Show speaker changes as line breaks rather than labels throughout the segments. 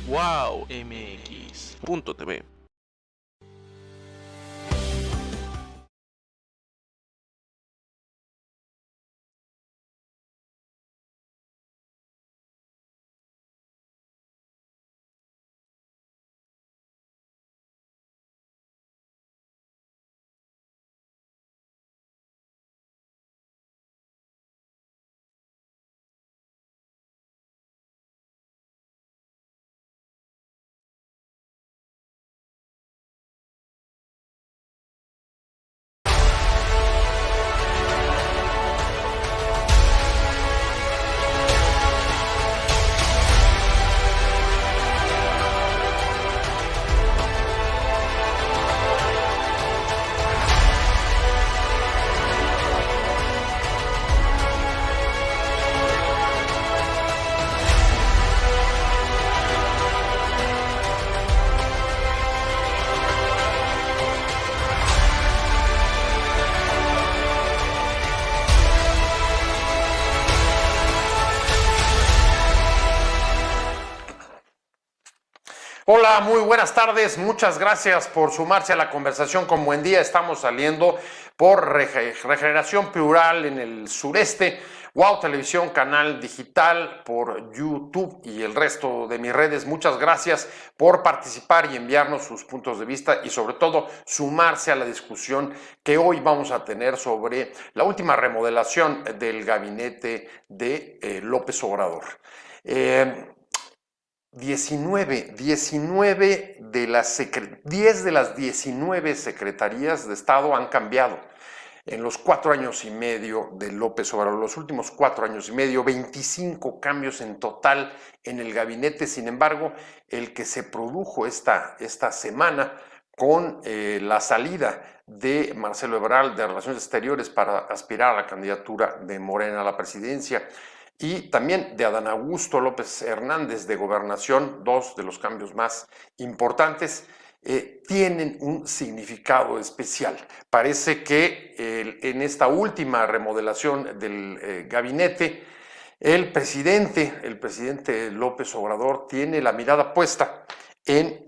wowmx.tv.
Hola, muy buenas tardes. Muchas gracias por sumarse a la conversación con Buen Día. Estamos saliendo por Regeneración Plural en el sureste, Wow Televisión, canal digital, por YouTube y el resto de mis redes. Muchas gracias por participar y enviarnos sus puntos de vista y sobre todo sumarse a la discusión que hoy vamos a tener sobre la última remodelación del gabinete de López Obrador. 10 de las 19 secretarías de Estado han cambiado en los 4 años y medio de López Obrador, los últimos 4 años y medio, 25 cambios en total en el gabinete. Sin embargo, el que se produjo esta semana con la salida de Marcelo Ebrard de Relaciones Exteriores para aspirar a la candidatura de Morena a la presidencia, y también de Adán Augusto López Hernández de Gobernación, dos de los cambios más importantes, tienen un significado especial. Parece que en esta última remodelación del gabinete, el presidente López Obrador tiene la mirada puesta en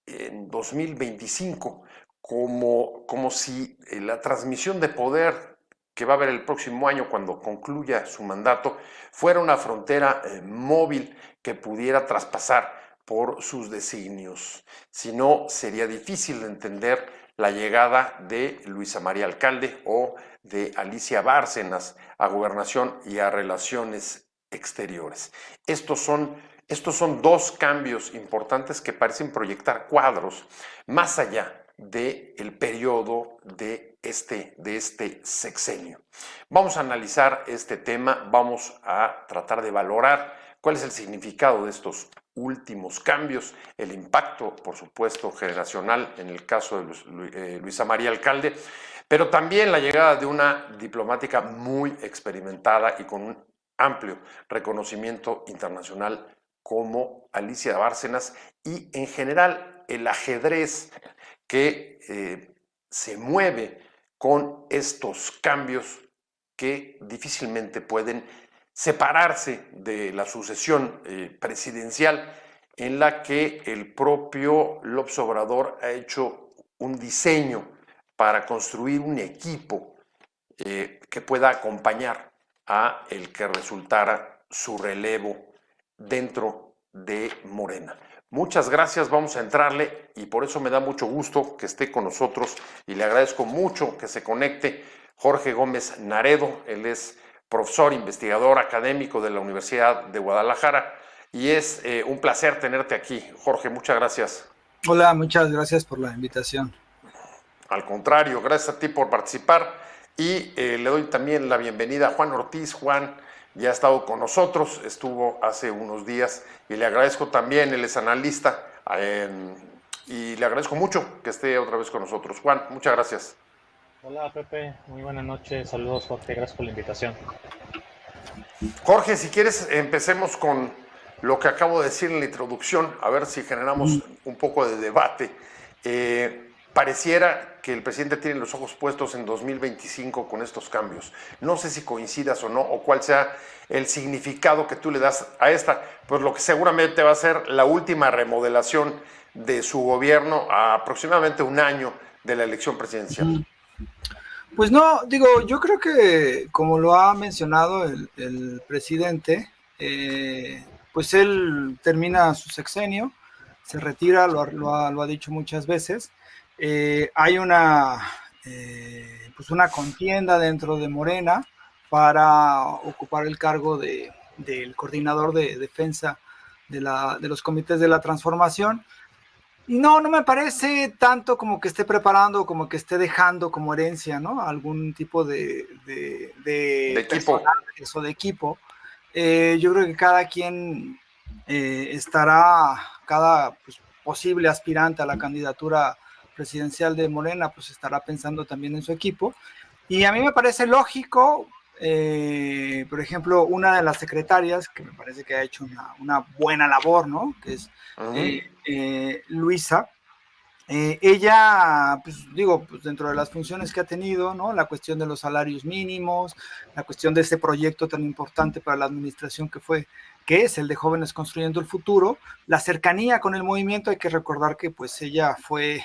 2025, como si la transmisión de poder que va a haber el próximo año cuando concluya su mandato fuera una frontera móvil que pudiera traspasar por sus designios. Si no, sería difícil de entender la llegada de Luisa María Alcalde o de Alicia Bárcenas a Gobernación y a Relaciones Exteriores. Estos son dos cambios importantes que parecen proyectar cuadros más allá del periodo de este sexenio. Vamos a analizar este tema, vamos a tratar de valorar cuál es el significado de estos últimos cambios, el impacto, por supuesto, generacional en el caso de Luisa María Alcalde, pero también la llegada de una diplomática muy experimentada y con un amplio reconocimiento internacional como Alicia Bárcenas, y en general el ajedrez que se mueve con estos cambios que difícilmente pueden separarse de la sucesión presidencial, en la que el propio López Obrador ha hecho un diseño para construir un equipo que pueda acompañar a el que resultara su relevo dentro de Morena. Muchas gracias, vamos a entrarle, y por eso me da mucho gusto que esté con nosotros y le agradezco mucho que se conecte Jorge Gómez Naredo. Él es profesor, investigador académico de la Universidad de Guadalajara, y es un placer tenerte aquí. Jorge, muchas gracias.
Hola, muchas gracias por la invitación.
Al contrario, gracias a ti por participar, y le doy también la bienvenida a Juan Ortiz. Juan ya ha estado con nosotros, estuvo hace unos días, y le agradezco también, él es analista, y le agradezco mucho que esté otra vez con nosotros. Juan, muchas gracias.
Hola Pepe, muy buenas noches, saludos Jorge, gracias por la invitación.
Jorge, si quieres empecemos con lo que acabo de decir en la introducción, a ver si generamos un poco de debate. pareciera que el presidente tiene los ojos puestos en 2025 con estos cambios. No sé si coincidas o no, o cuál sea el significado que tú le das a esta, pues lo que seguramente va a ser la última remodelación de su gobierno a aproximadamente un año de la elección presidencial.
Pues no, digo, yo creo que como lo ha mencionado el presidente, pues él termina su sexenio, se retira, lo ha dicho muchas veces. Hay pues una contienda dentro de Morena para ocupar el cargo del coordinador de defensa de los comités de la transformación. Y no me parece tanto como que esté preparando, como que esté dejando como herencia, ¿no? Algún tipo de
equipo
o de equipo. Yo creo que cada quien estará, cada pues, posible aspirante a la candidatura presidencial de Morena, pues estará pensando también en su equipo. Y a mí me parece lógico, por ejemplo, una de las secretarias, que me parece que ha hecho una buena labor, ¿no? Que es Luisa. Ella, pues digo, pues dentro de las funciones que ha tenido, ¿no? La cuestión de los salarios mínimos, la cuestión de este proyecto tan importante para la administración que es el de Jóvenes Construyendo el Futuro, la cercanía con el movimiento. Hay que recordar que pues ella fue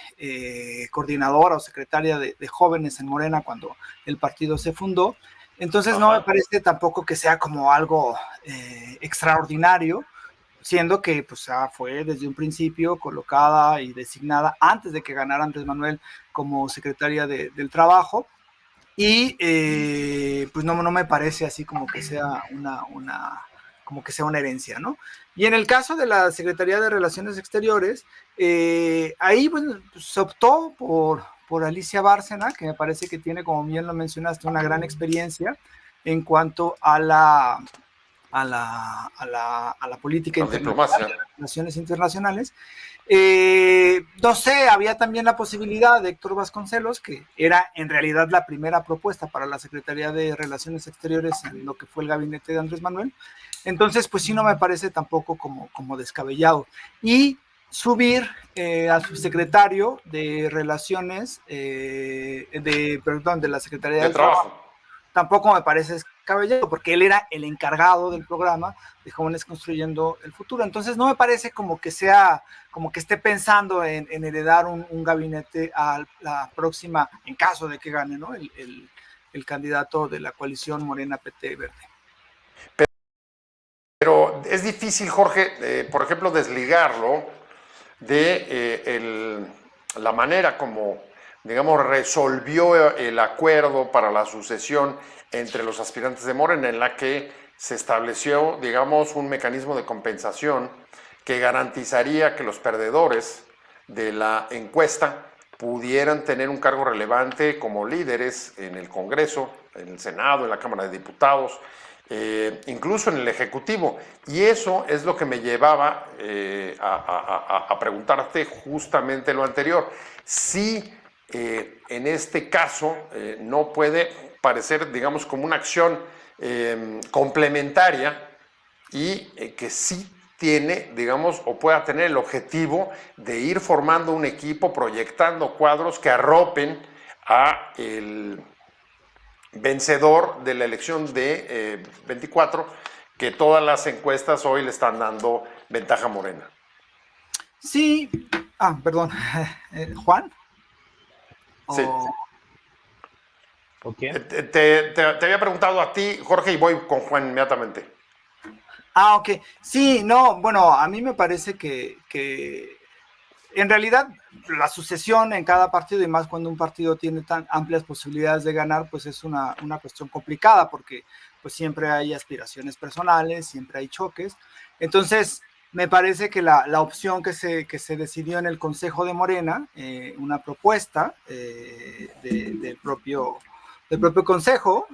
coordinadora o secretaria de jóvenes en Morena cuando el partido se fundó. Entonces no me parece tampoco que sea como algo extraordinario, siendo que pues fue desde un principio colocada y designada antes de que ganara Andrés Manuel como secretaria del Trabajo. Y pues no me parece así como que sea como que sea una herencia, ¿no? Y en el caso de la Secretaría de Relaciones Exteriores, ahí pues, se optó por Alicia Bárcena, que me parece que tiene, como bien lo mencionaste, una gran experiencia en cuanto a la política internacional, a las relaciones internacionales. No sé, había también la posibilidad de Héctor Vasconcelos, que era en realidad la primera propuesta para la Secretaría de Relaciones Exteriores en lo que fue el gabinete de Andrés Manuel. Entonces, pues sí, no me parece tampoco como descabellado. Y subir a su secretario de Relaciones, de la Secretaría del Trabajo, tampoco me parece descabellado, porque él era el encargado del programa de Jóvenes Construyendo el Futuro. Entonces no me parece como que esté pensando en heredar un gabinete a la próxima, en caso de que gane, ¿no? el candidato de la coalición Morena PT Verde.
Pero es difícil, Jorge, por ejemplo, desligarlo de la manera como, digamos, resolvió el acuerdo para la sucesión entre los aspirantes de Morena, en la que se estableció, digamos, un mecanismo de compensación que garantizaría que los perdedores de la encuesta pudieran tener un cargo relevante como líderes en el Congreso, en el Senado, en la Cámara de Diputados, incluso en el Ejecutivo. Y eso es lo que me llevaba a preguntarte justamente lo anterior. Si en este caso no puede parecer, digamos, como una acción complementaria y que sí tiene, digamos, o pueda tener el objetivo de ir formando un equipo, proyectando cuadros que arropen a el vencedor de la elección de 24, que todas las encuestas hoy le están dando ventaja a Morena.
Sí, perdón, ¿Juan?
Sí.
¿O quién?
Te había preguntado a ti, Jorge, y voy con Juan inmediatamente.
Ok. Sí, no, bueno, a mí me parece que en realidad la sucesión en cada partido, y más cuando un partido tiene tan amplias posibilidades de ganar, pues es una cuestión complicada, porque pues siempre hay aspiraciones personales, siempre hay choques. Entonces, me parece que la opción que se decidió en el Consejo de Morena, una propuesta del propio Consejo,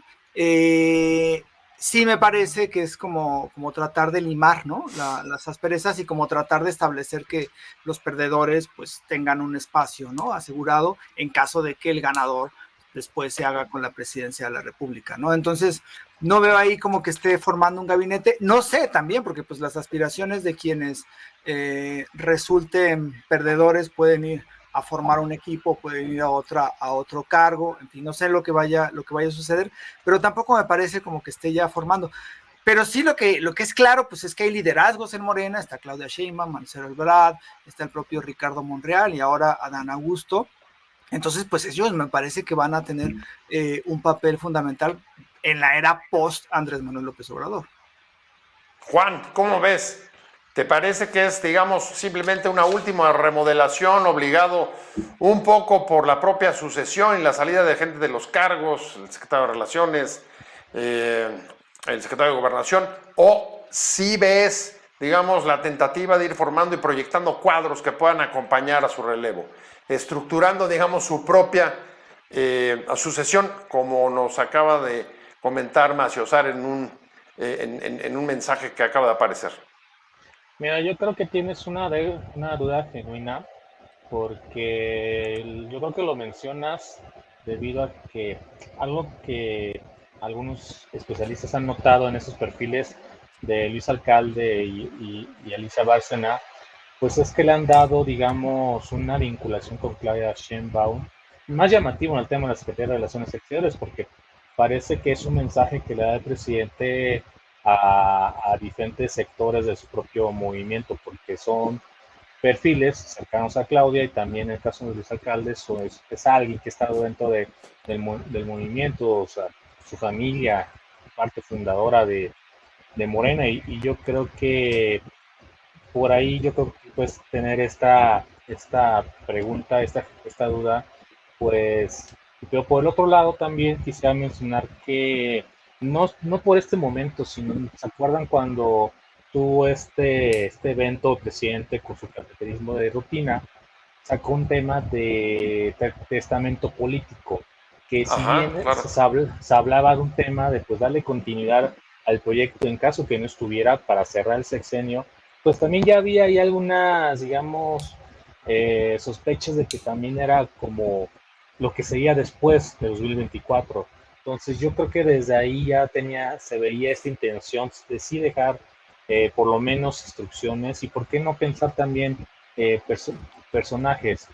sí me parece que es como tratar de limar, ¿no? las asperezas, y como tratar de establecer que los perdedores pues tengan un espacio, ¿no? Asegurado en caso de que el ganador después se haga con la presidencia de la República, ¿no? Entonces, no veo ahí como que esté formando un gabinete. No sé también, porque pues las aspiraciones de quienes resulten perdedores pueden ir a formar un equipo, pueden ir a otro cargo, en fin, no sé lo que vaya a suceder, pero tampoco me parece como que esté ya formando. Pero sí lo que es claro, pues es que hay liderazgos en Morena, está Claudia Sheinbaum, Marcelo Ebrard, está el propio Ricardo Monreal y ahora Adán Augusto. Entonces, pues ellos me parece que van a tener un papel fundamental en la era post Andrés Manuel López Obrador.
Juan, ¿cómo ves? ¿Te parece que es, digamos, simplemente una última remodelación obligado un poco por la propia sucesión y la salida de gente de los cargos, el secretario de Relaciones, el secretario de Gobernación? ¿O si ves, digamos, la tentativa de ir formando y proyectando cuadros que puedan acompañar a su relevo, estructurando, digamos, su propia sucesión, como nos acaba de comentar Maciosar en un mensaje que acaba de aparecer?
Mira, yo creo que tienes una duda genuina, porque yo creo que lo mencionas debido a que algo que algunos especialistas han notado en esos perfiles de Luis Alcalde y Alicia Bárcena, pues es que le han dado, digamos, una vinculación con Claudia Sheinbaum, más llamativo en el tema de la Secretaría de Relaciones Exteriores, porque parece que es un mensaje que le da el presidente a diferentes sectores de su propio movimiento, porque son perfiles cercanos a Claudia y también en el caso de Luis Alcalde es alguien que ha estado dentro del movimiento, o sea, su familia, parte fundadora de Morena, y yo creo que por ahí yo creo que puedes tener esta pregunta, esta duda, pues, pero por el otro lado también quisiera mencionar que no por este momento, sino, ¿se acuerdan cuando tuvo este evento el presidente con su caracterismo de rutina? Sacó un tema de testamento político, que si
Ajá,
bien
claro.
se hablaba de un tema de pues darle continuidad al proyecto en caso que no estuviera para cerrar el sexenio, pues también ya había ahí algunas, digamos, sospechas de que también era como lo que seguía después de 2024. Entonces yo creo que desde ahí ya se veía esta intención de sí dejar por lo menos instrucciones y por qué no pensar también personajes,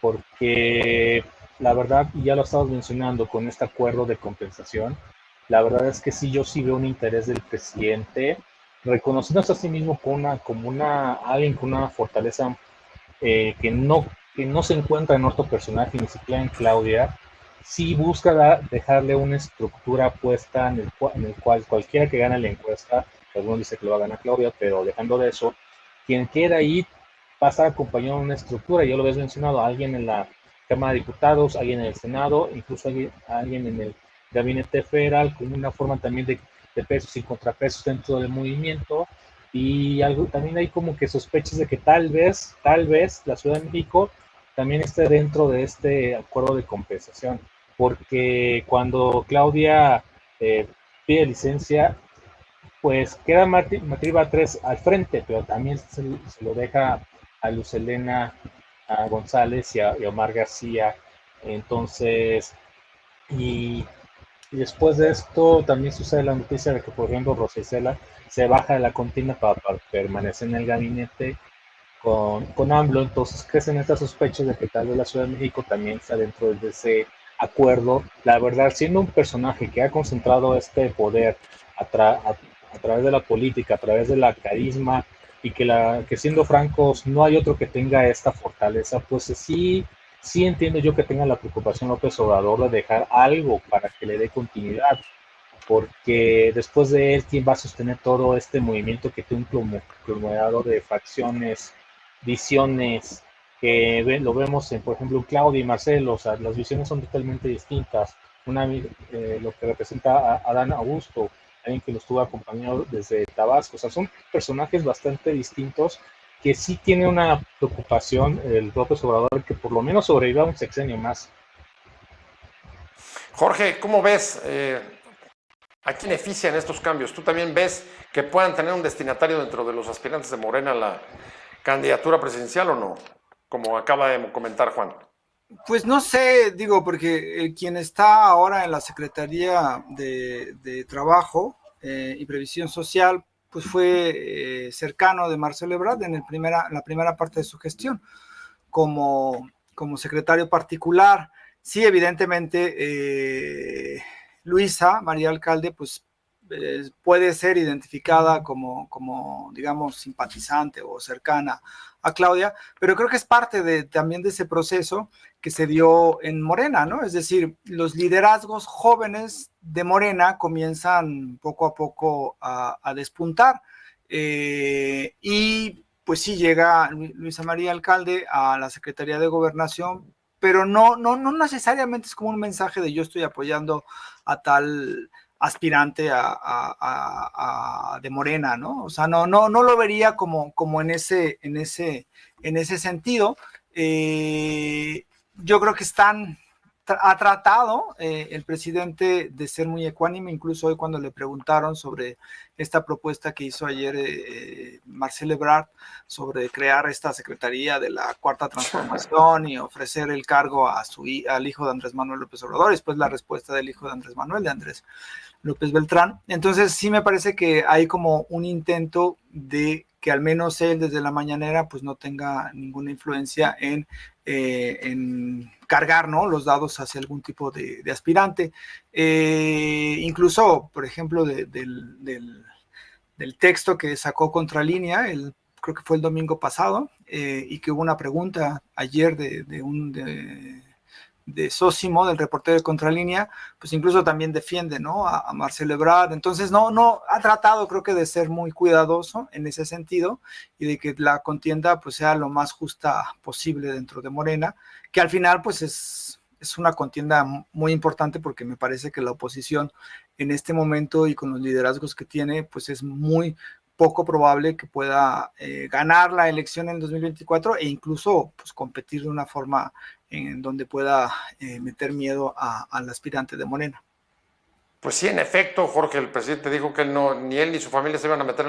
porque la verdad, y ya lo estamos mencionando con este acuerdo de compensación, la verdad es que sí, yo sí veo un interés del presidente reconociéndose a sí mismo como alguien con una fortaleza que no se encuentra en otro personaje, ni siquiera en Claudia, sí busca dejarle una estructura puesta en el cual cualquiera que gane la encuesta, algunos dice que lo va a ganar Claudia, pero dejando de eso, quien queda ahí pasa acompañado de una estructura, ya lo habías mencionado, alguien en la Cámara de Diputados, alguien en el Senado, incluso alguien en el gabinete federal, con una forma también de pesos y contrapesos dentro del movimiento, y algo, también hay como que sospechas de que tal vez la Ciudad de México también esté dentro de este acuerdo de compensación, porque cuando Claudia pide licencia, pues queda Martí Batres al frente, pero también se lo deja a Luz Helena a González y a Omar García. Entonces, y y después de esto también sucede la noticia de que, por ejemplo, Rosa Isela se baja de la contienda para permanecer en el gabinete con AMLO. Entonces crecen estas sospechas de que tal vez la Ciudad de México también está dentro de ese acuerdo. La verdad, siendo un personaje que ha concentrado este poder a través de la política, a través de la carisma, y que siendo francos, no hay otro que tenga esta fortaleza, pues sí entiendo yo que tenga la preocupación López Obrador de dejar algo para que le dé continuidad, porque después de él, ¿quién va a sostener todo este movimiento que tiene un conglomerado de facciones, visiones, lo vemos en, por ejemplo, Claudia y Marcelo? O sea, las visiones son totalmente distintas. Lo que representa a Adán Augusto, alguien que lo estuvo acompañado desde Tabasco, o sea, son personajes bastante distintos que sí tiene una preocupación el López Obrador que por lo menos sobreviva un sexenio más.
Jorge, ¿cómo ves? ¿A quién benefician estos cambios? ¿Tú también ves que puedan tener un destinatario dentro de los aspirantes de Morena a la candidatura presidencial o no? Como acaba de comentar Juan.
Pues no sé, digo, porque quien está ahora en la Secretaría de Trabajo y Previsión Social, pues fue cercano de Marcelo Ebrard en la primera parte de su gestión, como, como secretario particular. Sí, evidentemente, Luisa María Alcalde, pues puede ser identificada como, digamos, simpatizante o cercana a Claudia, pero creo que es parte también de ese proceso que se dio en Morena, ¿no? Es decir, los liderazgos jóvenes de Morena comienzan poco a poco a despuntar. Y pues sí llega Luisa María Alcalde a la Secretaría de Gobernación, pero no necesariamente es como un mensaje de yo estoy apoyando a tal aspirante de Morena, ¿no? O sea, no lo vería como en ese sentido. Yo creo que ha tratado el presidente de ser muy ecuánime, incluso hoy cuando le preguntaron sobre esta propuesta que hizo ayer Marcelo Ebrard sobre crear esta secretaría de la Cuarta Transformación y ofrecer el cargo al hijo de Andrés Manuel López Obrador, después la respuesta del hijo de Andrés Manuel, de Andrés López Beltrán. Entonces sí me parece que hay como un intento de que al menos él desde la mañanera pues no tenga ninguna influencia en cargar, ¿no?, los dados hacia algún tipo de aspirante. Incluso, por ejemplo, del texto que sacó Contralínea, creo que fue el domingo pasado, y que hubo una pregunta ayer de Sósimo, del reportero de Contralínea, pues incluso también defiende, ¿no?, a Marcelo Ebrard. Entonces no ha tratado, creo que, de ser muy cuidadoso en ese sentido y de que la contienda pues sea lo más justa posible dentro de Morena, que al final pues es una contienda muy importante, porque me parece que la oposición en este momento y con los liderazgos que tiene pues es muy poco probable que pueda ganar la elección en 2024 e incluso pues competir de una forma en donde pueda meter miedo al aspirante de Morena.
Pues sí, en efecto, Jorge, el presidente dijo que ni él ni su familia se iban a meter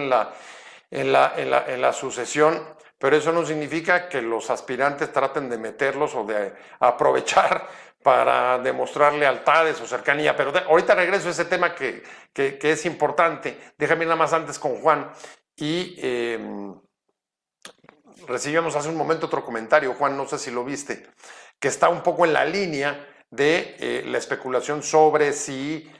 en la sucesión, pero eso no significa que los aspirantes traten de meterlos o de aprovechar para demostrar lealtades o cercanía. Pero ahorita regreso a ese tema que es importante. Déjame ir nada más antes con Juan. Y recibimos hace un momento otro comentario, Juan, no sé si lo viste, que está un poco en la línea de la especulación sobre si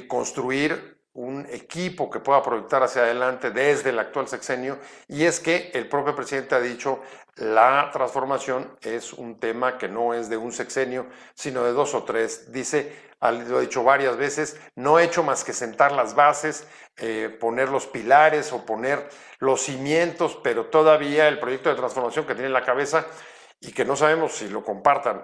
construir un equipo que pueda proyectar hacia adelante desde el actual sexenio, y es que el propio presidente ha dicho la transformación es un tema que no es de un sexenio, sino de 2 o 3. Dice, lo ha dicho varias veces, no he hecho más que sentar las bases, poner los pilares o poner los cimientos, pero todavía el proyecto de transformación que tiene en la cabeza y que no sabemos si lo compartan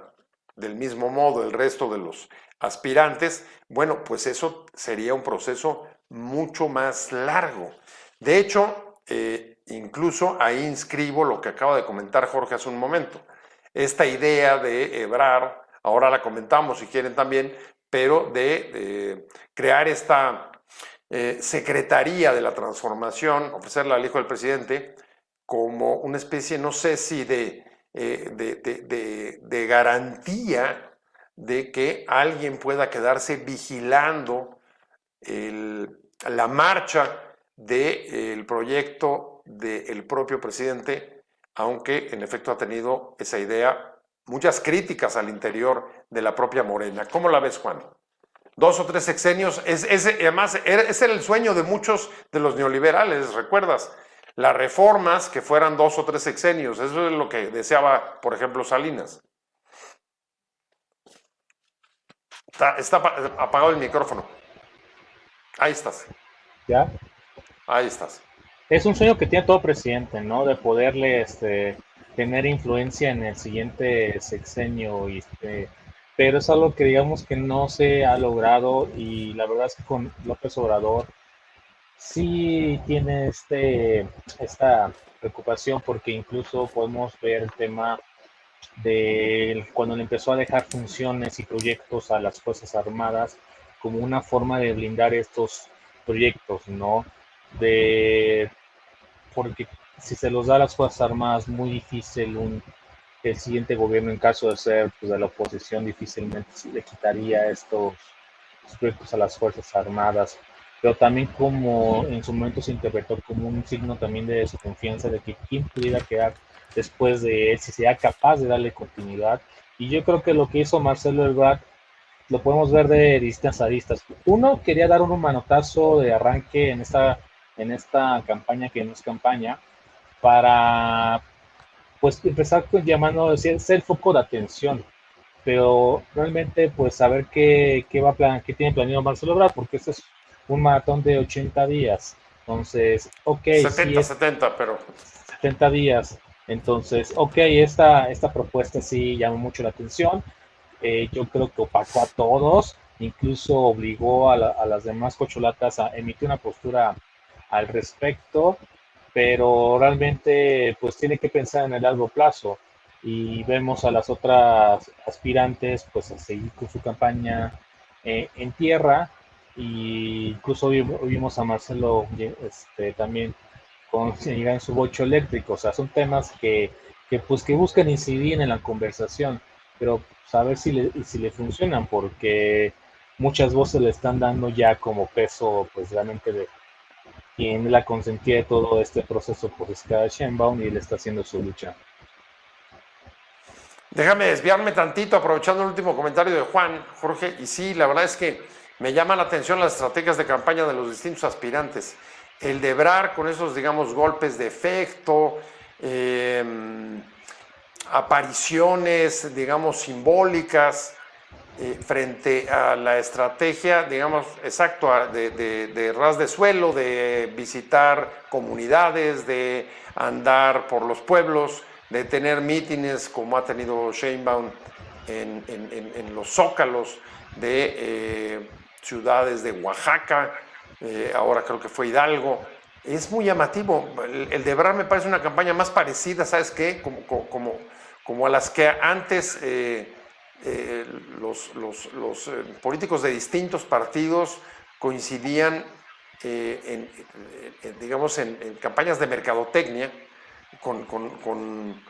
del mismo modo el resto de los aspirantes, bueno, pues eso sería un proceso mucho más largo. De hecho, incluso ahí inscribo lo que acaba de comentar Jorge hace un momento. Esta idea de Ebrard, ahora la comentamos si quieren también, pero de crear esta Secretaría de la Transformación, ofrecerla al hijo del presidente como una especie, no sé si de garantía de que alguien pueda quedarse vigilando la marcha del proyecto del propio presidente, aunque en efecto ha tenido esa idea muchas críticas al interior de la propia Morena. ¿Cómo la ves, Juan? 2 o 3 sexenios, además ese era el sueño de muchos de los neoliberales, ¿recuerdas? Las reformas que fueran 2 o 3 sexenios, eso es lo que deseaba, por ejemplo, Salinas. Está apagado el micrófono. Ahí estás.
¿Ya?
Ahí estás.
Es un sueño que tiene todo presidente, ¿no? De poderle tener influencia en el siguiente sexenio, pero es algo que digamos que no se ha logrado, y la verdad es que con López Obrador sí tiene esta preocupación, porque incluso podemos ver el tema de cuando le empezó a dejar funciones y proyectos a las Fuerzas Armadas como una forma de blindar estos proyectos, ¿no? Porque si se los da a las Fuerzas Armadas, muy difícil el siguiente gobierno, en caso de ser pues, de la oposición, difícilmente le quitaría estos proyectos a las Fuerzas Armadas, pero también como en su momento se interpretó como un signo también de desconfianza de que quién pudiera quedar después de él, si sería capaz de darle continuidad. Y yo creo que lo que hizo Marcelo Ebrard lo podemos ver de distintas aristas. Uno, quería dar un manotazo de arranque en esta campaña que no es campaña, para pues empezar con llamando, ser el foco de atención, pero realmente pues saber qué tiene planeado Marcelo Ebrard, porque este es un maratón de 80 días. Entonces, ok, sí
70,
es
70, pero
70 días. Entonces, ok, esta propuesta sí llama mucho la atención. Yo creo que opacó a todos, incluso obligó a las demás cocholatas a emitir una postura al respecto, pero realmente pues tiene que pensar en el largo plazo y vemos a las otras aspirantes pues a seguir con su campaña en tierra, y incluso vimos a Marcelo también con en su bocho eléctrico. O sea, son temas que buscan incidir en la conversación, pero saber si le funcionan, porque muchas voces le están dando ya como peso, pues realmente de quien la consentía de todo este proceso por Ska Sheinbaum, y él está haciendo su lucha.
déjame desviarme tantito aprovechando el último comentario de Juan, Jorge, y sí, la verdad es que me llama la atención las estrategias de campaña de los distintos aspirantes. El de Ebrard con esos, digamos, golpes de efecto, apariciones, digamos, simbólicas, frente a la estrategia, digamos, exacto, de ras de suelo, de visitar comunidades, de andar por los pueblos, de tener mítines como ha tenido Sheinbaum en los zócalos de ciudades de Oaxaca, ahora creo que fue Hidalgo. Es muy llamativo. El de Ebrard me parece una campaña más parecida, ¿sabes qué? Como a las que antes los políticos de distintos partidos coincidían digamos, en campañas de mercadotecnia con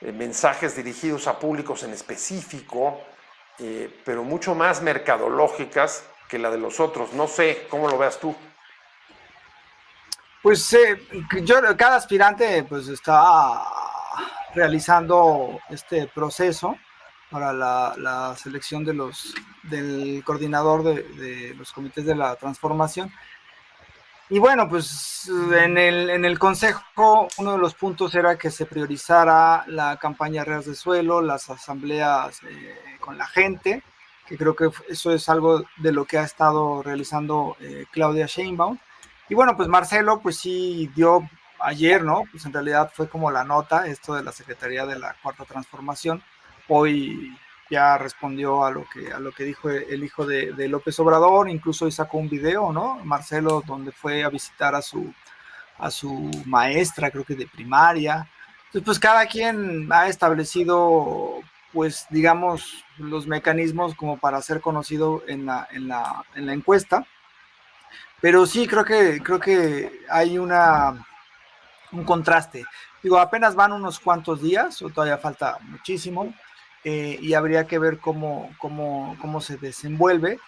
mensajes dirigidos a públicos en específico, pero mucho más mercadológicas que la de los otros. No sé cómo lo veas tú.
Pues cada aspirante pues está realizando este proceso para la selección del coordinador de los comités de la transformación. Y bueno, pues en el consejo uno de los puntos era que se priorizara la campaña Ras de Suelo, las asambleas con la gente, que creo que eso es algo de lo que ha estado realizando Claudia Sheinbaum. Y bueno, pues Marcelo pues sí dio ayer, ¿no? Pues en realidad fue como la nota, esto de la Secretaría de la Cuarta Transformación. Hoy ya respondió a lo que dijo el hijo de López Obrador, incluso hoy sacó un video, ¿no? Marcelo, donde fue a visitar a su maestra, creo que de primaria. Entonces, pues cada quien ha establecido, pues digamos, los mecanismos como para ser conocido en la encuesta. Pero sí, creo que hay un contraste. Digo, apenas van unos cuantos días, o todavía falta muchísimo, y habría que ver cómo se desenvuelve.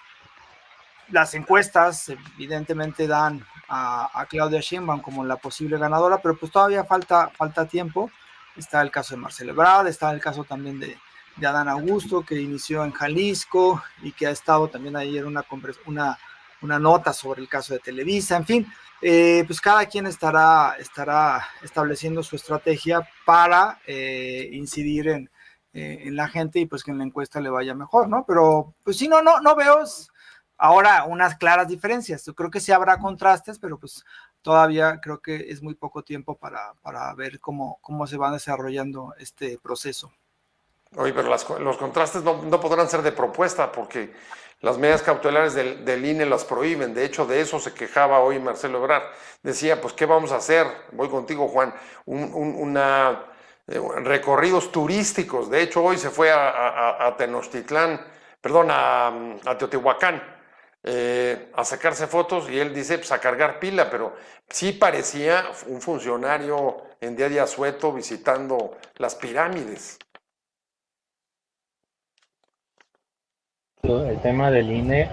Las encuestas evidentemente dan a Claudia Sheinbaum como la posible ganadora, pero pues todavía falta tiempo. Está el caso de Marcelo Ebrard, está el caso también de Adán Augusto, que inició en Jalisco y que ha estado también ayer una nota sobre el caso de Televisa. En fin, pues cada quien estará estableciendo su estrategia para incidir en la gente y pues que en la encuesta le vaya mejor, ¿no? Pero pues sí, no veo ahora unas claras diferencias. Yo creo que sí habrá contrastes, pero pues todavía creo que es muy poco tiempo para ver cómo se va desarrollando este proceso.
Oye, pero los contrastes no podrán ser de propuesta porque las medidas cautelares del INE las prohíben. De hecho, de eso se quejaba hoy Marcelo Ebrard. Decía, pues, ¿qué vamos a hacer? Voy contigo, Juan. Recorridos turísticos. De hecho, hoy se fue a Tenochtitlán, perdón, a Teotihuacán, a sacarse fotos, y él dice, pues a cargar pila, pero sí parecía un funcionario en día de asueto visitando las pirámides.
El tema del INE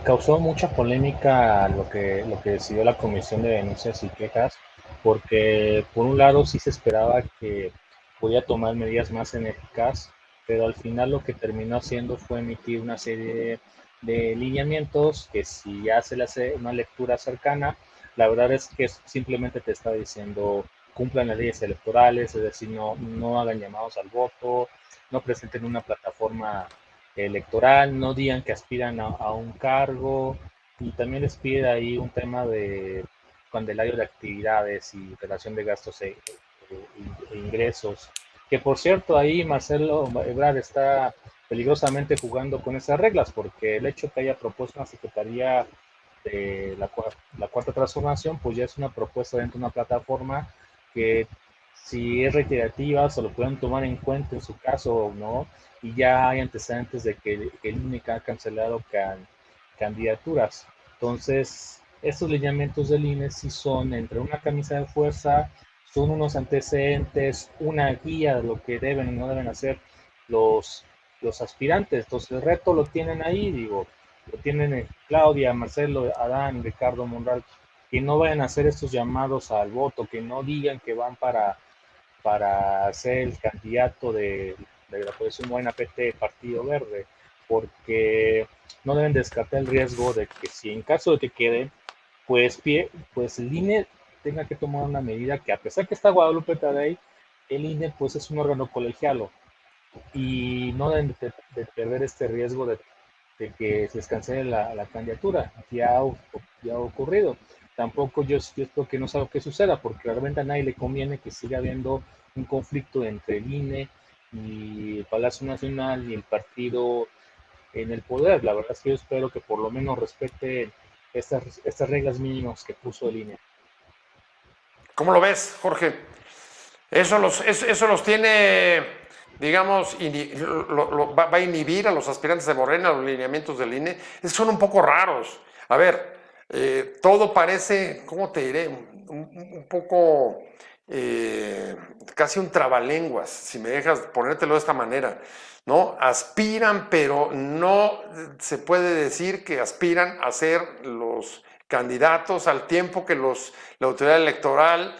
causó mucha polémica lo que decidió la Comisión de Denuncias y Quejas, porque por un lado sí se esperaba que podía tomar medidas más enérgicas, pero al final lo que terminó haciendo fue emitir una serie de lineamientos que si ya se le hace una lectura cercana, la verdad es que simplemente te está diciendo cumplan las leyes electorales, es decir, no hagan llamados al voto, no presenten una plataforma electoral, no digan que aspiran a un cargo, y también les pide ahí un tema de calendario de actividades y relación de gastos e ingresos. Que por cierto, ahí Marcelo Ebrard está peligrosamente jugando con esas reglas, porque el hecho que haya propuesto una secretaría de la cuarta transformación, pues ya es una propuesta dentro de una plataforma que si es reiterativa se lo pueden tomar en cuenta en su caso o no, y ya hay antecedentes de que el INE ha cancelado candidaturas. Entonces, estos lineamientos del INE sí son entre una camisa de fuerza, son unos antecedentes, una guía de lo que deben y no deben hacer los aspirantes. Entonces, el reto lo tienen ahí, digo, lo tienen Claudia, Marcelo, Adán, Ricardo Monral, que no vayan a hacer estos llamados al voto, que no digan que van para ser el candidato de la coalición Buena PT Partido Verde, porque no deben descartar el riesgo de que si en caso de que quede, pues el INE tenga que tomar una medida que, a pesar que está Guadalupe Tadei, el INE pues es un órgano colegiado y no deben de perder este riesgo de que se les cancele la candidatura. Ya ha ocurrido. Tampoco yo espero que no sea lo que suceda, porque realmente a nadie le conviene que siga habiendo un conflicto entre el INE y el Palacio Nacional y el partido en el poder. La verdad es que yo espero que por lo menos respete estas reglas mínimas que puso el INE.
¿Cómo lo ves, Jorge? Eso los tiene, digamos, va a inhibir a los aspirantes de Morena, los lineamientos del INE. Son un poco raros. A ver, todo parece, ¿cómo te diré? Un poco casi un trabalenguas, si me dejas ponértelo de esta manera, ¿no? Aspiran, pero no se puede decir que aspiran a ser los candidatos al tiempo que la autoridad electoral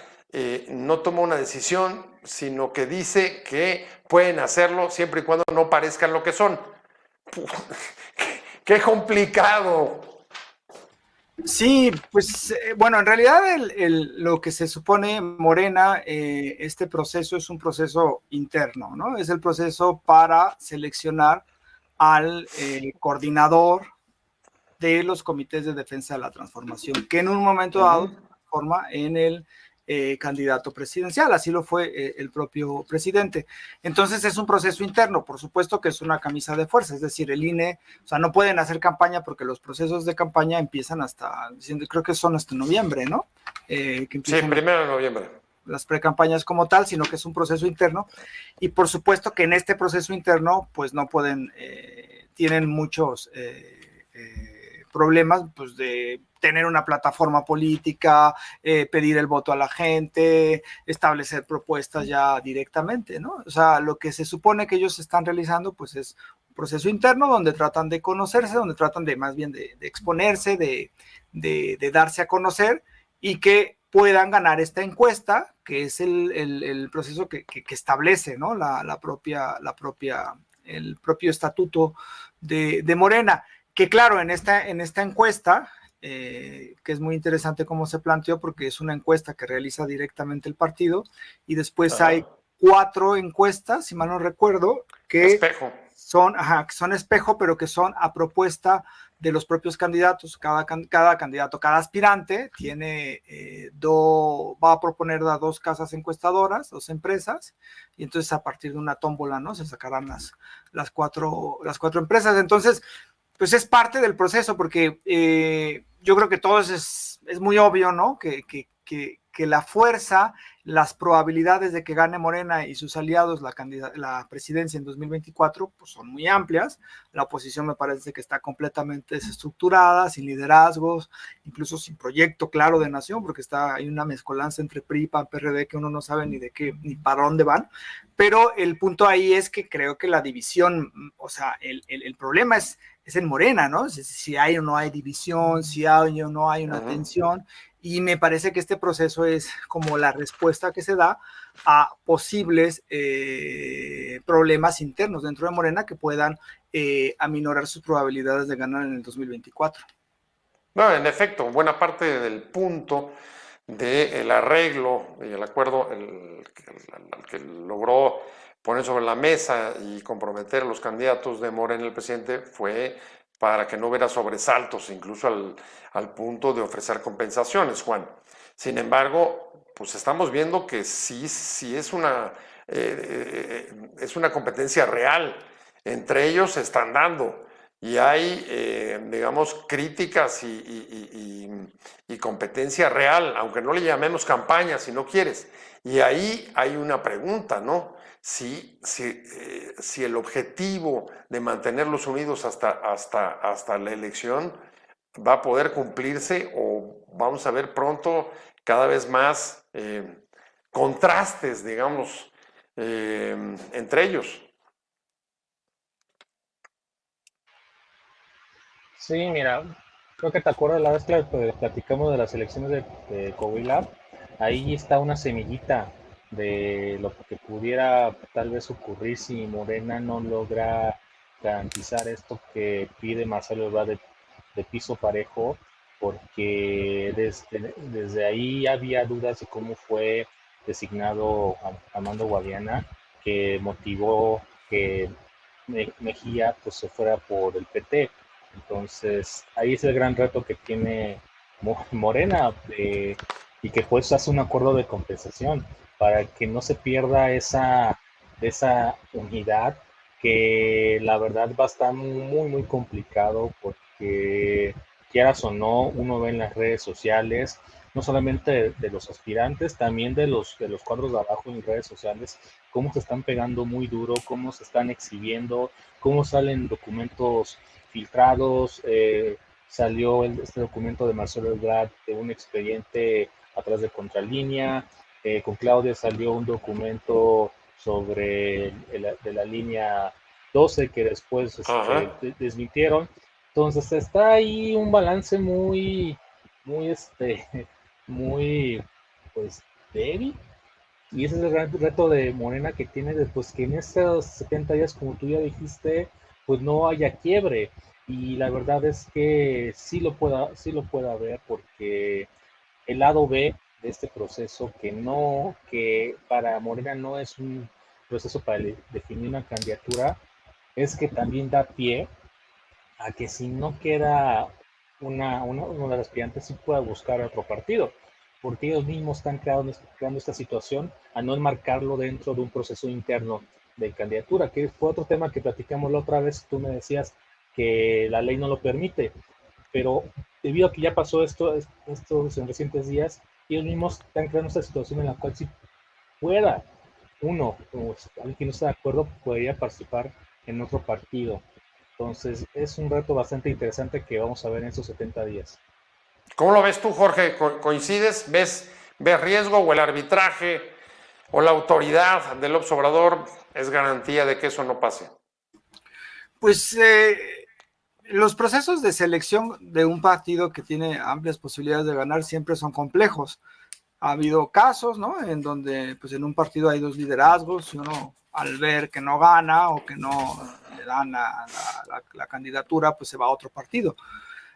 no toma una decisión, sino que dice que pueden hacerlo siempre y cuando no parezcan lo que son. ¡Qué complicado!
Sí, pues bueno, en realidad lo que se supone Morena, este proceso es un proceso interno, ¿no? Es el proceso para seleccionar al coordinador de los comités de defensa de la transformación, que en un momento dado se transforma en el candidato presidencial, así lo fue el propio presidente. Entonces es un proceso interno, por supuesto que es una camisa de fuerza, es decir, el INE, o sea, no pueden hacer campaña porque los procesos de campaña empiezan creo que son hasta noviembre, ¿no?
Que sí, 1 de noviembre.
Las precampañas como tal, sino que es un proceso interno, y por supuesto que en este proceso interno, pues no pueden, tienen muchos problemas, pues de tener una plataforma política, pedir el voto a la gente, establecer propuestas ya directamente, ¿no? O sea, lo que se supone que ellos están realizando, pues es un proceso interno donde tratan de conocerse, donde tratan de más bien de exponerse, de darse a conocer y que puedan ganar esta encuesta, que es el proceso que establece, ¿no? El propio estatuto de Morena. Que claro, en esta encuesta, que es muy interesante cómo se planteó, porque es una encuesta que realiza directamente el partido, y después hay 4 encuestas, si mal no recuerdo, que son espejo, pero que son a propuesta de los propios candidatos. Cada candidato, cada aspirante tiene va a proponer a 2 casas encuestadoras, 2 empresas, y entonces a partir de una tómbola, ¿no? Se sacarán las cuatro empresas. Entonces, pues es parte del proceso, porque yo creo que todo es muy obvio, ¿no? Que la fuerza, las probabilidades de que gane Morena y sus aliados la presidencia en 2024, pues son muy amplias. La oposición me parece que está completamente desestructurada, sin liderazgos, incluso sin proyecto claro de nación, porque hay una mezcolanza entre PRI, PAN, PRD, que uno no sabe ni para dónde van. Pero el punto ahí es que creo que la división, o sea, el problema es es en Morena, ¿no? Si hay o no hay división, si hay o no hay una tensión, y me parece que este proceso es como la respuesta que se da a posibles problemas internos dentro de Morena que puedan aminorar sus probabilidades de ganar en el 2024.
No, en efecto, buena parte del punto del arreglo y el acuerdo el que logró poner sobre la mesa y comprometer a los candidatos de Morena el presidente fue para que no hubiera sobresaltos, incluso al punto de ofrecer compensaciones, Juan. Sin embargo, pues estamos viendo que sí es una competencia real. Entre ellos se están dando y hay, digamos, críticas y competencia real, aunque no le llamemos campaña si no quieres. Y ahí hay una pregunta, ¿no? Si el objetivo de mantenerlos unidos hasta la elección va a poder cumplirse o vamos a ver pronto cada vez más contrastes, digamos, entre ellos.
Sí, mira, creo que te acuerdas la vez que platicamos de las elecciones de Coahuila. Ahí está una semillita de lo que pudiera tal vez ocurrir si Morena no logra garantizar esto que pide Marcelo Ebrard de piso parejo, porque desde ahí había dudas de cómo fue designado Armando Guadiana, que motivó que Mejía pues se fuera por el PT. Entonces, ahí es el gran reto que tiene Morena y que pues hace un acuerdo de compensación para que no se pierda esa unidad que la verdad va a estar muy, muy complicado porque quieras o no, uno ve en las redes sociales, no solamente de los aspirantes, también de los cuadros de abajo en redes sociales, cómo se están pegando muy duro, cómo se están exhibiendo, cómo salen documentos filtrados, salió este documento de Marcelo Ebrard de un expediente a través de Contralínea, con Claudia salió un documento sobre de la línea 12 que después desmintieron. Entonces está ahí un balance muy, muy, pues, débil. Y ese es el gran reto de Morena que tiene después que en estos 70 días, como tú ya dijiste, pues no haya quiebre. Y la verdad es que sí lo pueda haber porque el lado B de este proceso que para Morena no es un proceso para definir una candidatura, es que también da pie a que si no queda uno de los aspirantes sí pueda buscar otro partido, porque ellos mismos están creando esta situación a no enmarcarlo dentro de un proceso interno de candidatura, que fue otro tema que platicamos la otra vez, tú me decías que la ley no lo permite, pero debido a que ya pasó estos en recientes días, ellos mismos están creando esta situación en la cual si pueda uno, o alguien que no está de acuerdo, podría participar en otro partido. Entonces, es un reto bastante interesante que vamos a ver en estos 70 días.
¿Cómo lo ves tú, Jorge? ¿Coincides? ¿Ves riesgo o el arbitraje o la autoridad del López Obrador es garantía de que eso no pase?
Pues los procesos de selección de un partido que tiene amplias posibilidades de ganar siempre son complejos. Ha habido casos, ¿no? En donde pues en un partido hay dos liderazgos y uno al ver que no gana o que no le dan la candidatura, pues se va a otro partido.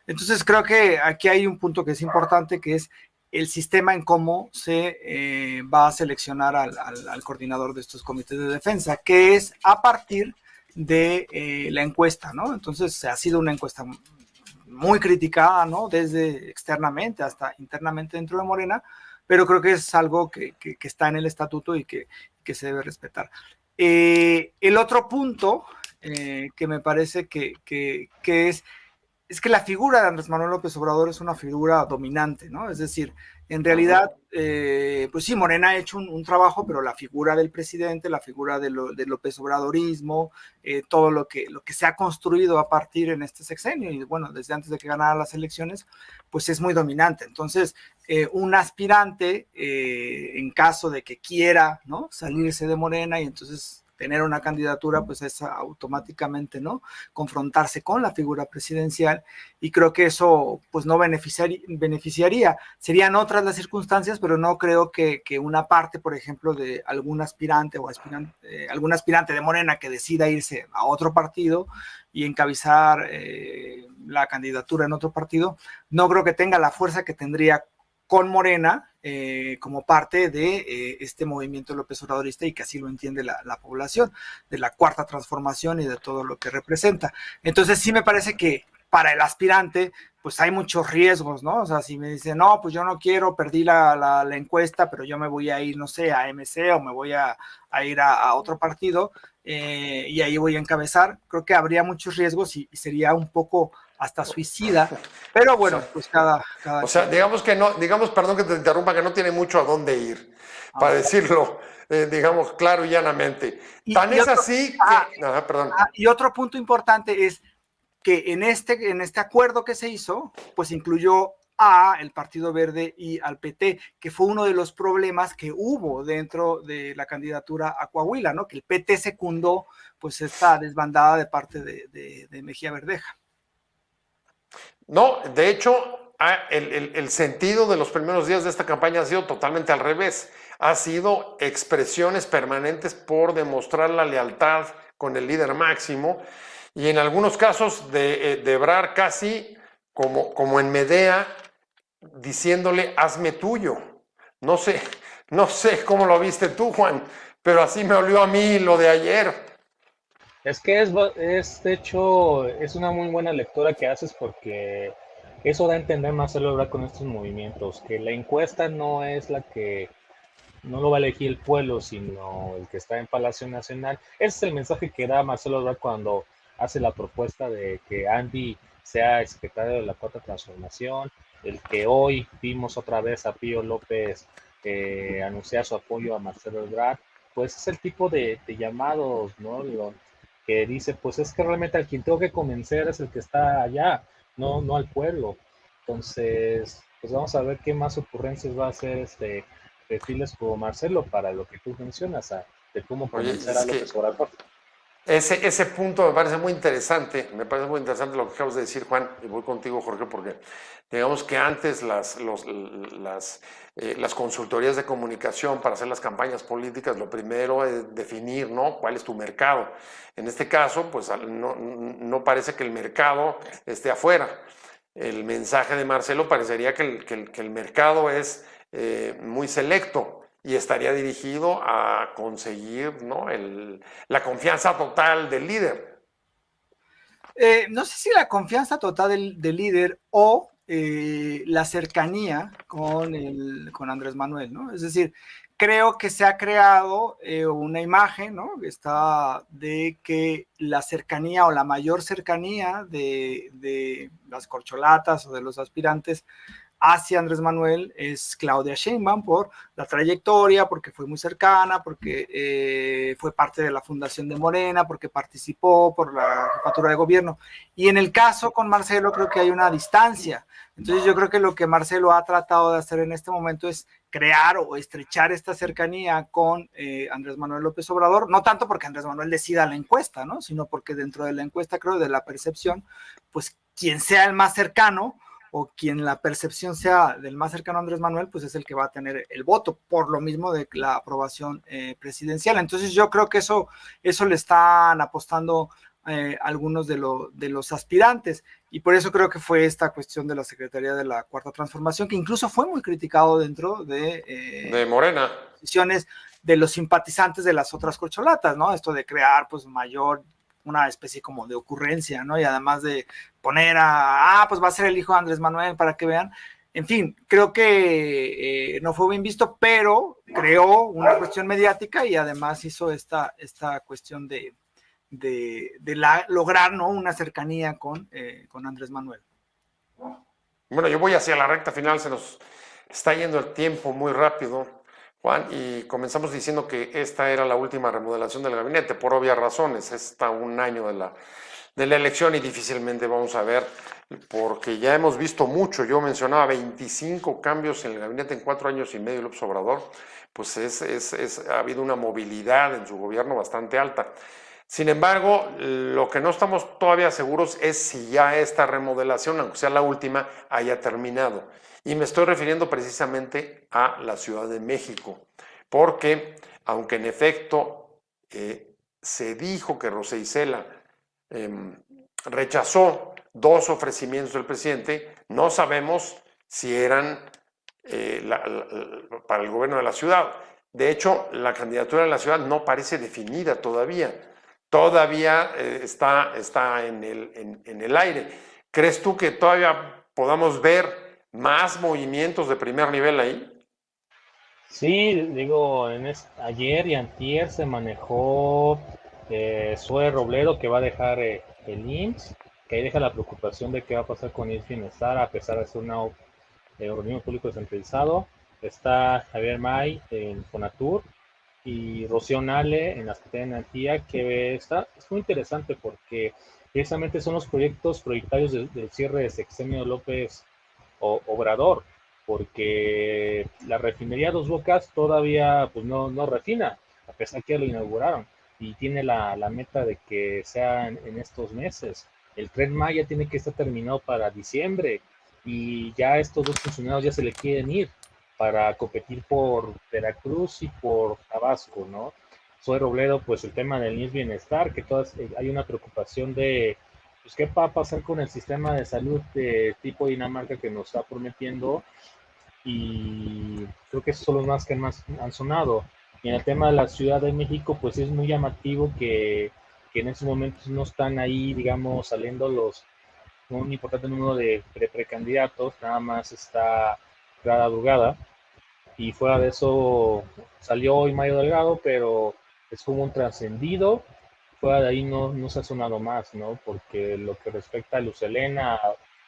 Entonces creo que aquí hay un punto que es importante, que es el sistema en cómo se va a seleccionar al coordinador de estos comités de defensa, que es a partir de la encuesta, ¿no? Entonces ha sido una encuesta muy criticada, ¿no? Desde externamente hasta internamente dentro de Morena, pero creo que es algo que está en el estatuto y que se debe respetar. El otro punto que me parece que es que la figura de Andrés Manuel López Obrador es una figura dominante, ¿no? Es decir, en realidad, pues sí, Morena ha hecho un trabajo, pero la figura del presidente, la figura de López Obradorismo, todo lo que se ha construido a partir en este sexenio, y bueno, desde antes de que ganara las elecciones, pues es muy dominante. Entonces, un aspirante, en caso de que quiera, ¿no? Salirse de Morena y entonces tener una candidatura, pues es automáticamente, ¿no?, confrontarse con la figura presidencial, y creo que eso pues no beneficiaría. Serían otras las circunstancias, pero no creo que una parte, por ejemplo, de algún aspirante o algún aspirante de Morena que decida irse a otro partido y encabezar la candidatura en otro partido, no creo que tenga la fuerza que tendría con Morena como parte de este movimiento López Obradorista, y que así lo entiende la población, de la cuarta transformación y de todo lo que representa. Entonces sí me parece que para el aspirante pues hay muchos riesgos, ¿no? O sea, si me dicen, no, pues yo no quiero, perdí la encuesta, pero yo me voy a ir, no sé, a MC, o me voy a ir a otro partido, y ahí voy a encabezar, creo que habría muchos riesgos y sería un poco hasta suicida, pero bueno, pues cada
o sea, digamos que no, digamos, perdón que te interrumpa, que no tiene mucho a dónde ir, para decirlo, digamos, claro y llanamente. Tan es así que... perdón.
Y otro punto importante es que en este acuerdo que se hizo, pues incluyó a el Partido Verde y al PT, que fue uno de los problemas que hubo dentro de la candidatura a Coahuila, ¿no? Que el PT secundó pues esta desbandada de parte de Mejía Verdeja.
No, de hecho, el sentido de los primeros días de esta campaña ha sido totalmente al revés. Ha sido expresiones permanentes por demostrar la lealtad con el líder máximo, y en algunos casos de Ebrard casi como en Medea, diciéndole, hazme tuyo. No sé cómo lo viste tú, Juan, pero así me olió a mí lo de ayer.
Es que de hecho, es una muy buena lectura que haces, porque eso da a entender Marcelo Ebrard con estos movimientos, que la encuesta no es la que no lo va a elegir el pueblo, sino el que está en Palacio Nacional. Ese es el mensaje que da Marcelo Ebrard cuando hace la propuesta de que Andy sea el secretario de la Cuarta Transformación, el que hoy vimos otra vez a Pío López anunciar su apoyo a Marcelo Ebrard. Pues es el tipo de llamados, ¿no? Que dice, pues es que realmente al quien tengo que convencer es el que está allá, no al pueblo. Entonces, pues vamos a ver qué más ocurrencias va a hacer perfiles como Marcelo para lo que tú mencionas, de cómo convencer a López Obrador.
Ese punto me parece muy interesante, lo que acabas de decir, Juan, y voy contigo, Jorge, porque digamos que antes las consultorías de comunicación para hacer las campañas políticas, lo primero es definir, ¿no?, cuál es tu mercado. En este caso, pues no parece que el mercado esté afuera. El mensaje de Marcelo parecería que el mercado es muy selecto, y estaría dirigido a conseguir, ¿no?, la confianza total del líder.
No sé si la confianza total del líder o la cercanía con Andrés Manuel, ¿no? Es decir, creo que se ha creado una imagen, ¿no?, de que la cercanía o la mayor cercanía de las corcholatas o de los aspirantes hacia Andrés Manuel es Claudia Sheinbaum, por la trayectoria, porque fue muy cercana, porque fue parte de la fundación de Morena, porque participó por la jefatura de gobierno. Y en el caso con Marcelo creo que hay una distancia. Entonces yo creo que lo que Marcelo ha tratado de hacer en este momento es crear o estrechar esta cercanía con Andrés Manuel López Obrador, no tanto porque Andrés Manuel decida la encuesta, ¿no?, sino porque dentro de la encuesta, creo, de la percepción, pues quien sea el más cercano, o quien la percepción sea del más cercano a Andrés Manuel, pues es el que va a tener el voto, por lo mismo de la aprobación presidencial. Entonces yo creo que eso le están apostando algunos de los aspirantes, y por eso creo que fue esta cuestión de la Secretaría de la Cuarta Transformación, que incluso fue muy criticado dentro
de Morena,
posiciones de los simpatizantes de las otras corcholatas, ¿no? Esto de crear pues una especie como de ocurrencia, ¿no? Y además de poner pues va a ser el hijo de Andrés Manuel para que vean. En fin, creo que no fue bien visto, pero creó una cuestión mediática y además hizo esta cuestión de lograr, ¿no?, una cercanía con Andrés Manuel.
Bueno, yo voy hacia la recta final, se nos está yendo el tiempo muy rápido, Juan, y comenzamos diciendo que esta era la última remodelación del gabinete, por obvias razones. Está un año de la elección y difícilmente vamos a ver, porque ya hemos visto mucho. Yo mencionaba 25 cambios en el gabinete en 4 años y medio de López Obrador, pues ha habido una movilidad en su gobierno bastante alta. Sin embargo, lo que no estamos todavía seguros es si ya esta remodelación, aunque sea la última, haya terminado. Y me estoy refiriendo precisamente a la Ciudad de México, porque aunque en efecto se dijo que Rosa Isela rechazó 2 ofrecimientos del presidente, no sabemos si eran para el gobierno de la ciudad. De hecho, la candidatura de la ciudad no parece definida todavía. Todavía está en el aire. ¿Crees tú que todavía podamos ver más movimientos de primer nivel ahí?
Sí, digo, ayer y antier se manejó Zoe Robledo, que va a dejar el IMSS, que ahí deja la preocupación de qué va a pasar con IMSS Bienestar, a pesar de ser un organismo público descentralizado. Está Javier May en Fonatur y Rocío Nale en la Secretaría de Energía, que es muy interesante porque precisamente son los proyectos prioritarios del cierre de sexenio López Obrador, porque la refinería Dos Bocas todavía pues no refina, a pesar que ya lo inauguraron, y tiene la meta de que sea en estos meses. El Tren Maya tiene que estar terminado para diciembre, y ya estos 2 funcionarios ya se le quieren ir para competir por Veracruz y por Tabasco, ¿no? Soy Robledo, pues el tema del IMSS Bienestar, que hay una preocupación de pues, qué va a pasar con el sistema de salud de tipo Dinamarca que nos está prometiendo, y creo que esos son los más que más han sonado. Y en el tema de la Ciudad de México, pues es muy llamativo que en estos momentos no están ahí, digamos, saliendo un importante número de precandidatos, nada más está Clara Brugada, y fuera de eso salió hoy Mario Delgado, pero es como un trascendido. Fuera de ahí no se ha sonado más, ¿no? Porque lo que respecta a Luz Helena,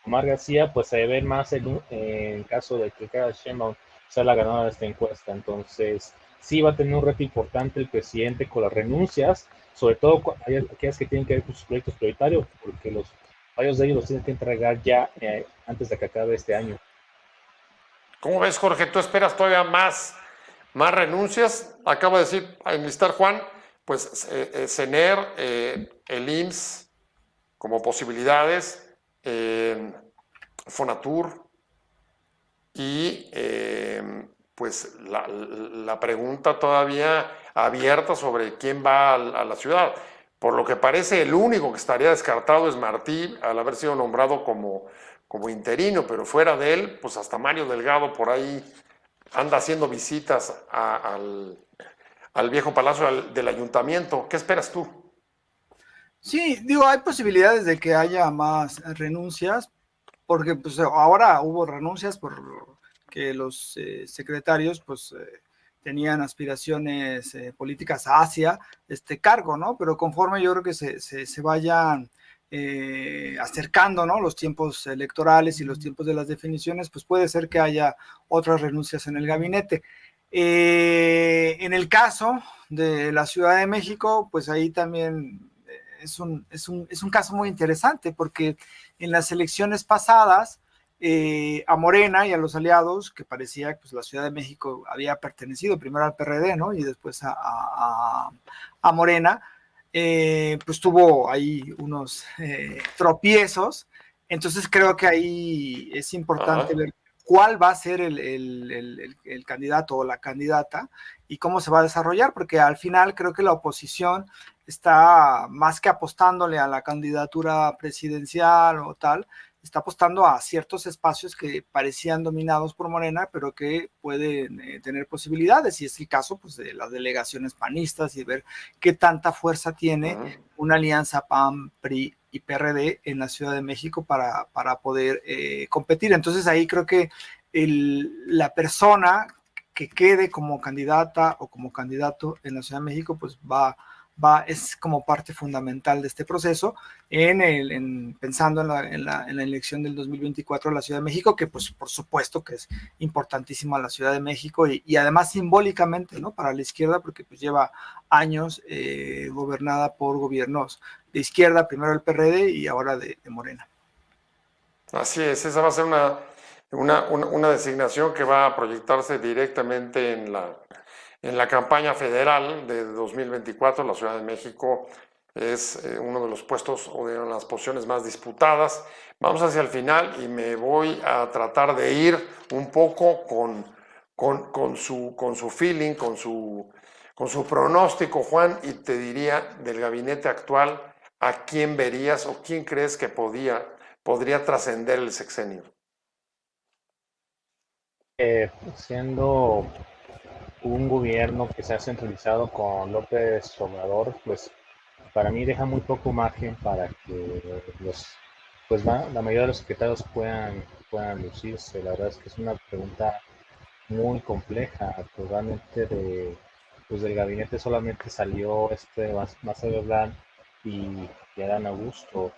Omar García, pues se ve más en caso de que Clara Sheinbaum sea la ganadora de esta encuesta. Entonces, sí va a tener un reto importante el presidente con las renuncias, sobre todo aquellas que tienen que ver con sus proyectos prioritarios, porque varios de ellos los tienen que entregar ya antes de que acabe este año.
¿Cómo ves, Jorge? ¿Tú esperas todavía más renuncias? Acaba de decir, a enlistar Juan, pues CENER, el IMSS como posibilidades, Fonatur y pues la pregunta todavía abierta sobre quién va a la ciudad. Por lo que parece, el único que estaría descartado es Martí, al haber sido nombrado como interino, pero fuera de él, pues hasta Mario Delgado por ahí anda haciendo visitas al viejo palacio del ayuntamiento. ¿Qué esperas tú?
Sí, digo, hay posibilidades de que haya más renuncias, porque pues ahora hubo renuncias porque los secretarios pues tenían aspiraciones políticas hacia este cargo, ¿no? Pero conforme yo creo que se vayan acercando, ¿no? Los tiempos electorales y los tiempos de las definiciones, pues puede ser que haya otras renuncias en el gabinete. En el caso de la Ciudad de México, pues ahí también es un caso muy interesante, porque en las elecciones pasadas, a Morena y a los aliados, que parecía que pues, la Ciudad de México había pertenecido primero al PRD, ¿no? Y después a Morena, pues tuvo ahí unos tropiezos. Entonces creo que ahí es importante ver cuál va a ser el candidato o la candidata y cómo se va a desarrollar, porque al final creo que la oposición está más que apostándole a la candidatura presidencial o tal, está apostando a ciertos espacios que parecían dominados por Morena, pero que pueden tener posibilidades, y es el caso pues, de las delegaciones panistas y ver qué tanta fuerza tiene una alianza PAN, PRI y PRD en la Ciudad de México para poder competir. Entonces ahí creo que la persona que quede como candidata o como candidato en la Ciudad de México, pues va es como parte fundamental de este proceso, pensando en la elección del 2024 de la Ciudad de México, que pues por supuesto que es importantísima la Ciudad de México y además simbólicamente, ¿no? Para la izquierda, porque pues lleva años gobernada por gobiernos de izquierda, primero el PRD y ahora de Morena.
Así es, esa va a ser una designación que va a proyectarse directamente en la campaña federal de 2024. La Ciudad de México es uno de los puestos o de las posiciones más disputadas. Vamos hacia el final y me voy a tratar de ir un poco con su feeling, con su pronóstico, Juan, y te diría del gabinete actual, ¿a quién verías o quién crees que podría trascender el sexenio?
Siendo un gobierno que se ha centralizado con López Obrador, pues para mí deja muy poco margen para que la mayoría de los secretarios puedan lucirse. La verdad es que es una pregunta muy compleja. Pues realmente del gabinete solamente salió Marcelo Ebrard y Adán Augusto.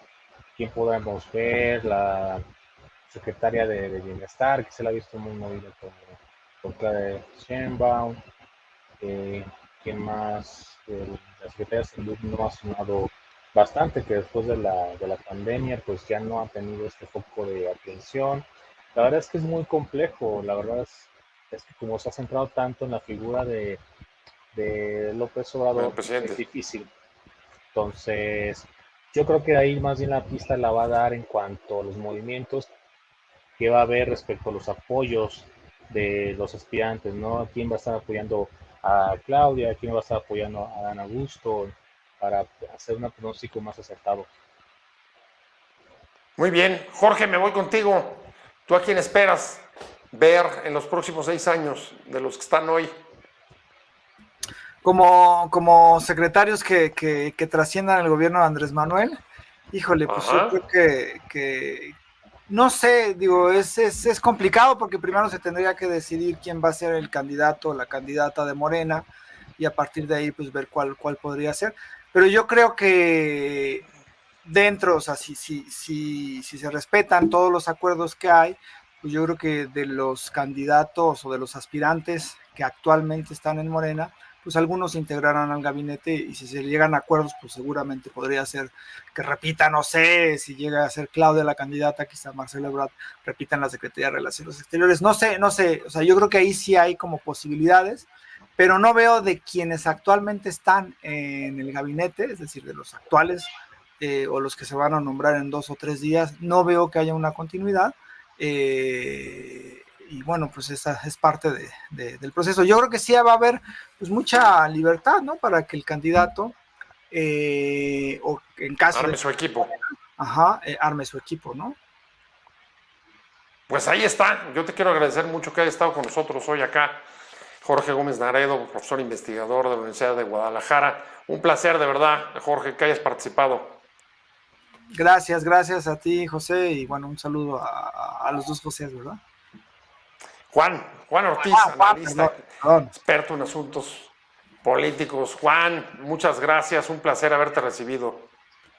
¿Quién podamos ver? La secretaria de Bienestar, que se la ha visto muy movida con Claudia Sheinbaum. ¿Quién más? La Secretaría de Salud no ha sonado bastante, que después de la pandemia pues ya no ha tenido este foco de atención. La verdad es que es muy complejo, la verdad es que como se ha centrado tanto en la figura de López
El
Obrador, es
presidente.
difícil. Entonces, yo creo que ahí más bien la pista la va a dar en cuanto a los movimientos que va a haber respecto a los apoyos de los aspirantes, ¿no? ¿Quién va a estar apoyando a Claudia? ¿Quién va a estar apoyando a Dan Augusto? Para hacer un pronóstico más acertado.
Muy bien, Jorge, me voy contigo. ¿Tú a quién esperas ver en los próximos 6 años de los que están hoy?
Como secretarios que trasciendan el gobierno de Andrés Manuel, híjole, pues yo creo que no sé, digo, es complicado porque primero se tendría que decidir quién va a ser el candidato o la candidata de Morena y a partir de ahí pues ver cuál podría ser. Pero yo creo que dentro, o sea, si se respetan todos los acuerdos que hay, pues yo creo que de los candidatos o de los aspirantes que actualmente están en Morena, pues algunos se integrarán al gabinete y si se llegan a acuerdos, pues seguramente podría ser que repita, no sé, si llega a ser Claudia la candidata, quizá Marcelo Ebrard repita en la Secretaría de Relaciones Exteriores, no sé, o sea, yo creo que ahí sí hay como posibilidades, pero no veo de quienes actualmente están en el gabinete, es decir, de los actuales o los que se van a nombrar en 2 o 3 días, no veo que haya una continuidad. Y bueno, pues esa es parte del proceso. Yo creo que sí va a haber pues mucha libertad, ¿no? Para que el candidato, o en caso
arme
de...
su equipo.
Arme su equipo, ¿no?
Pues ahí está. Yo te quiero agradecer mucho que hayas estado con nosotros hoy acá. Jorge Gómez Naredo, profesor investigador de la Universidad de Guadalajara. Un placer, de verdad, Jorge, que hayas participado.
Gracias a ti, José, y bueno, un saludo a los dos Josés, ¿verdad?
Juan Ortiz, analista,
perdón.
experto en asuntos políticos. Juan, muchas gracias, un placer haberte recibido.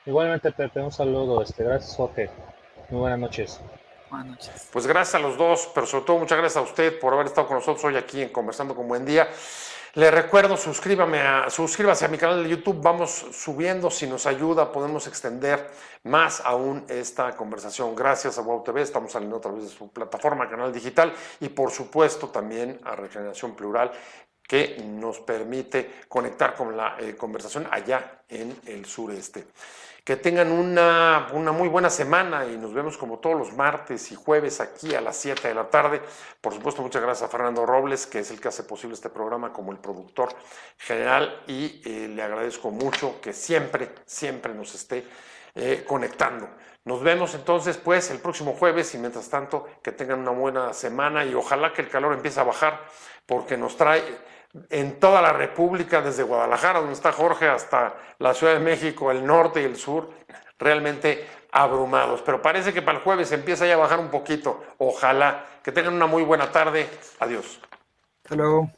Igualmente, Pepe, un saludo. Gracias, Jorge. Muy buenas noches.
Buenas noches.
Pues gracias a los dos, pero sobre todo muchas gracias a usted por haber estado con nosotros hoy aquí en Conversando con Buen Día. Le recuerdo, suscríbase a mi canal de YouTube, vamos subiendo, si nos ayuda podemos extender más aún esta conversación. Gracias a WOW TV, estamos saliendo a través de su plataforma, canal digital y por supuesto también a Regeneración Plural, que nos permite conectar con la conversación allá en el sureste. Que tengan una muy buena semana y nos vemos como todos los martes y jueves aquí a las 7 de la tarde. Por supuesto, muchas gracias a Fernando Robles, que es el que hace posible este programa como el productor general y le agradezco mucho que siempre nos esté conectando. Nos vemos entonces pues el próximo jueves y mientras tanto que tengan una buena semana y ojalá que el calor empiece a bajar porque nos trae en toda la República, desde Guadalajara, donde está Jorge, hasta la Ciudad de México, el norte y el sur, realmente abrumados. Pero parece que para el jueves empieza ya a bajar un poquito. Ojalá que tengan una muy buena tarde. Adiós.
Hasta luego.